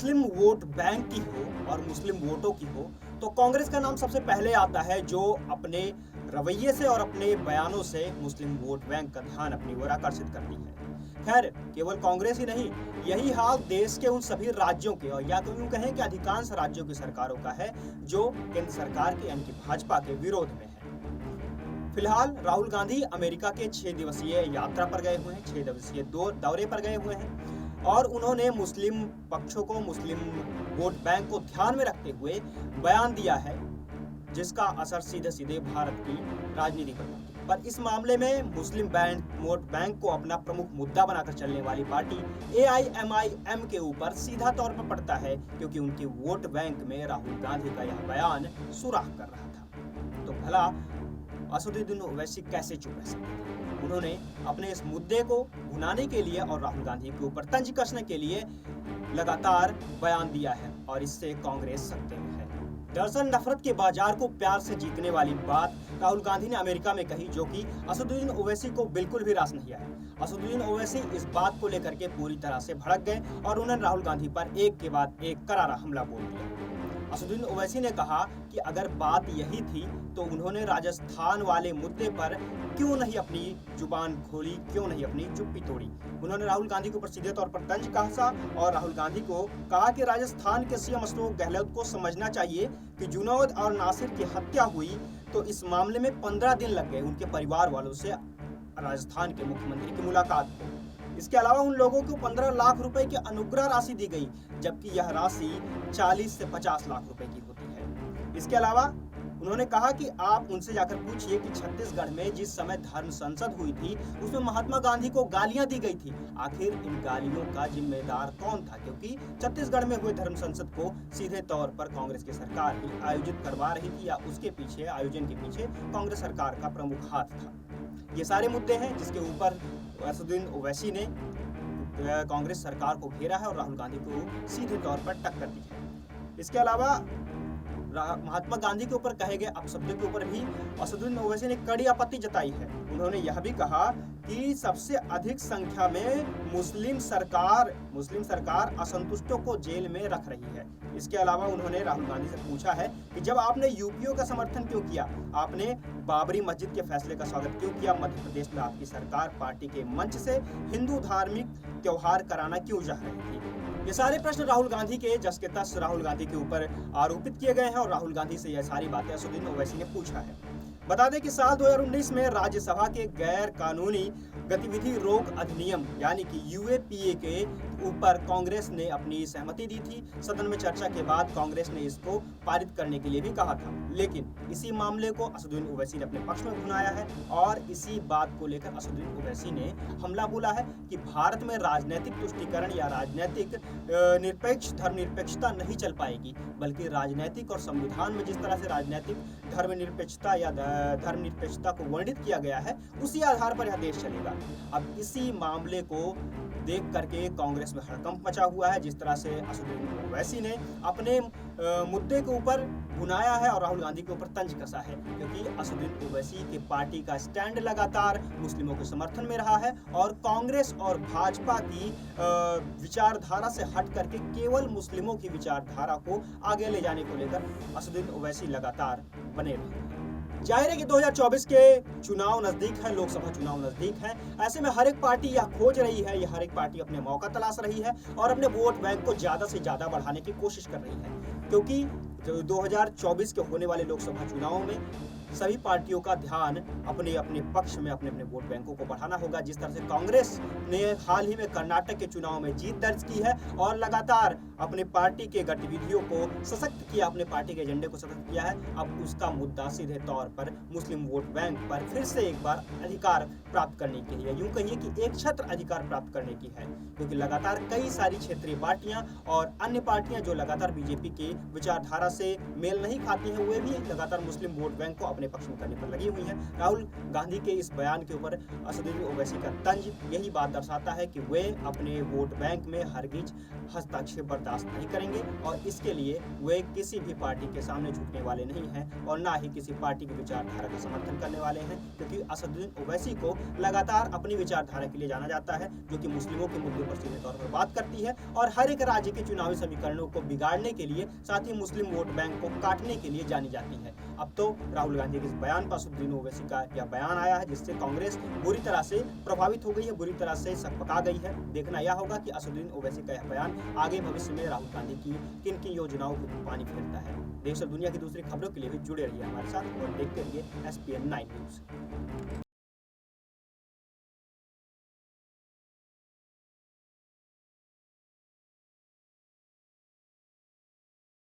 मुस्लिम vote bank की हो और मुस्लिम वोटों की हो तो कांग्रेस का नाम सबसे पहले आता है, जो अपने रवैये से और अपने बयानों से मुस्लिम वोट बैंक का ध्यान अपनी ओर आकर्षित करती है। खैर, केवल कांग्रेस ही नहीं, यही हाल देश के उन सभी राज्यों के, और या तो यूं कहें कि अधिकांश राज्यों की सरकारों का है जो केंद्र सरकार के यानी कि भाजपा के विरोध में है। फिलहाल राहुल गांधी अमेरिका के 6 दिवसीय यात्रा पर गए हुए हैं, 6 दिवसीय दौरे पर गए हुए हैं और उन्होंने मुस्लिम पक्षों को, मुस्लिम वोट बैंक को ध्यान में रखते हुए बयान दिया है, जिसका असर सीधे सीधे भारत की राजनीति पर पड़ता है। पर इस मामले में मुस्लिम वोट बैंक को अपना प्रमुख मुद्दा बनाकर चलने वाली पार्टी AIMIM के ऊपर सीधा तौर पर पड़ता है, क्योंकि उनके वोट बैंक में राहुल गांधी का यह बयान सुराख कर रहा था। तो भला असदुद्दीन ओवैसी कैसे चुप रह सकते थे? उन्होंने अपने इस मुद्दे को भुनाने के लिए और राहुल गांधी के ऊपर तंज कसने के लिए लगातार बयान दिया है और इससे कांग्रेस सत्ते में है। दरअसल नफरत के बाजार को प्यार से जीतने वाली बात राहुल गांधी ने अमेरिका में कही, जो कि असदुद्दीन ओवैसी को बिल्कुल भी रास नहीं आया। असदुद्दीन ओवैसी इस बात को लेकर के पूरी तरह से भड़क गए और उन्होंने राहुल गांधी पर एक के बाद एक करारा हमला बोल दिया। असदुद्दीन ओवैसी ने कहा कि अगर बात यही थी तो उन्होंने राजस्थान वाले मुद्दे पर क्यों नहीं अपनी जुबान खोली, क्यों नहीं अपनी चुप्पी तोड़ी। उन्होंने राहुल गांधी के ऊपर सीधे तौर पर तंज कसा और राहुल गांधी को कहा कि राजस्थान के सीएम अशोक गहलोत को समझना चाहिए कि जुनैद और नासिर की हत्या हुई तो इस मामले में 15 दिन लग गए उनके परिवार वालों से राजस्थान के मुख्यमंत्री की मुलाकात को। इसके अलावा उन लोगों को 15 लाख रुपए की अनुग्रह राशि दी गई, जबकि यह राशि 40 से 50 लाख रुपए की होती है। इसके अलावा उन्होंने कहा कि आप उनसे जाकर पूछिए कि छत्तीसगढ़ में जिस समय धर्म संसद हुई थी उसमें महात्मा गांधी को गालियां दी गई थी। आखिर इन गालियों का जिम्मेदार कौन था, क्योंकि छत्तीसगढ़ में हुए धर्म संसद को सीधे तौर पर कांग्रेस की सरकार ही आयोजित करवा रही थी या उसके पीछे, आयोजन के पीछे कांग्रेस सरकार का प्रमुख हाथ था। ये सारे मुद्दे हैं जिसके ऊपर असदुद्दीन ओवैसी ने कांग्रेस सरकार को घेरा है और राहुल गांधी को सीधे तौर पर टक्कर दी है। इसके अलावा महात्मा गांधी के ऊपर कहे गए अपशब्दों के ऊपर भी असदुद्दीन ओवैसी ने कड़ी आपत्ति जताई है। उन्होंने यह भी कहा कि सबसे अधिक संख्या में मुस्लिम सरकार असंतुष्टों को जेल में रख रही है। इसके अलावा उन्होंने राहुल गांधी से पूछा है कि जब आपने यूपीओ का समर्थन क्यों किया, आपने बाबरी मस्जिद के फैसले का स्वागत क्यों किया, मध्य प्रदेश में आपकी सरकार पार्टी के मंच से हिंदू धार्मिक त्योहार कराना क्यों चाह रही थी। ये सारे प्रश्न राहुल गांधी के जस के तस राहुल गांधी के ऊपर आरोपित किए गए हैं और राहुल गांधी से यह सारी बातें असदुद्दीन ओवैसी ने पूछा है। बता दें कि साल 2019 में राज्यसभा के गैर कानूनी गतिविधि रोक अधिनियम यानी कि UAPA के ऊपर कांग्रेस ने अपनी सहमति दी थी। सदन में चर्चा के बाद कांग्रेस ने इसको पारित करने के लिए भी कहा था, लेकिन इसी मामले को असदुद्दीन ओवैसी ने अपने पक्ष में भुनाया है और इसी बात को लेकर असदुद्दीन ओवैसी ने हमला बोला है कि भारत में राजनीतिक तुष्टीकरण या राजनीतिक धर्मनिरपेक्षता नहीं चल पाएगी, बल्कि राजनीतिक और संविधान में जिस तरह से राजनीतिक धर्मनिरपेक्षता या धर्मनिरपेक्षता को वर्णित किया गया है उसी आधार पर यह देश चलेगा। अब इसी मामले को देख करके कांग्रेस में हड़कंप मचा हुआ है, जिस तरह से असदुद्दीन ओवैसी ने अपने मुद्दे के ऊपर भुनाया है और राहुल गांधी के ऊपर तंज कसा है, क्योंकि असदुद्दीन ओवैसी के पार्टी का स्टैंड लगातार मुस्लिमों के समर्थन में रहा है और कांग्रेस और भाजपा की विचारधारा से हट करके केवल मुस्लिमों की विचारधारा को आगे ले जाने को लेकर असदुद्दीन ओवैसी लगातार बने रहे। जाहिर है कि 2024 के चुनाव नजदीक है, लोकसभा चुनाव नजदीक है। ऐसे में हर एक पार्टी यह खोज रही है, हर एक पार्टी अपने मौका तलाश रही है और अपने वोट बैंक को ज्यादा से ज्यादा बढ़ाने की कोशिश कर रही है, क्योंकि 2024 के होने वाले लोकसभा चुनावों में सभी पार्टियों का ध्यान अपने अपने पक्ष में अपने अपने वोट बैंकों को बढ़ाना होगा। जिस तरह से कांग्रेस ने हाल ही में कर्नाटक के चुनाव में जीत दर्ज की है और लगातार अपने पार्टी के गतिविधियों को सशक्त किया, अपने पार्टी के एजेंडे को सशक्त किया है, अब उसका मुद्दा सीधे तौर पर मुस्लिम वोट बैंक पर फिर से एक बार अधिकार प्राप्त करने के लिए, यूं कहिए कि एक छत्र अधिकार प्राप्त करने की है, क्योंकि लगातार कई सारी क्षेत्रीय पार्टियां और अन्य पार्टियां जो लगातार बीजेपी के विचारधारा से मेल नहीं खाती हैं, वे भी लगातार मुस्लिम वोट बैंक को अपने पक्ष में करने पर लगी हुई हैं। राहुल गांधी के इस बयान के ऊपर असदुद्दीन ओवैसी का तंज यही बात दर्शाता है कि वे अपने वोट बैंक में हरगिज हस्तक्षेप बर्दाश्त नहीं करेंगे और इसके लिए वे किसी भी पार्टी के सामने झुकने वाले नहीं हैं और ना ही किसी पार्टी की विचारधारा का समर्थन करने वाले हैं, क्योंकि असदुद्दीन ओवैसी को लगातार अपनी विचारधारा के लिए जाना जाता है, जो कि मुस्लिमों के मुद्दों पर सीधे तौर पर बात करती है और हर एक राज्य के चुनावी समीकरणों को बिगाड़ने के लिए, साथ ही मुस्लिम वोट बैंक को काटने के लिए जानी जाती है। अब तो राहुल गांधी के इस बयान पर असदुद्दीन ओवैसी का यह बयान आया है, जिससे कांग्रेस बुरी तरह से प्रभावित हो गई है, बुरी तरह से सकपका गई है। देखना यह होगा कि असदुद्दीन ओवैसी का यह बयान आगे भविष्य में राहुल गांधी की किन किन योजनाओं को पानी फेरता है। देश और दुनिया की दूसरी खबरों के लिए भी जुड़े रहिए हमारे साथ और देखते रहिए SPN 9 न्यूज।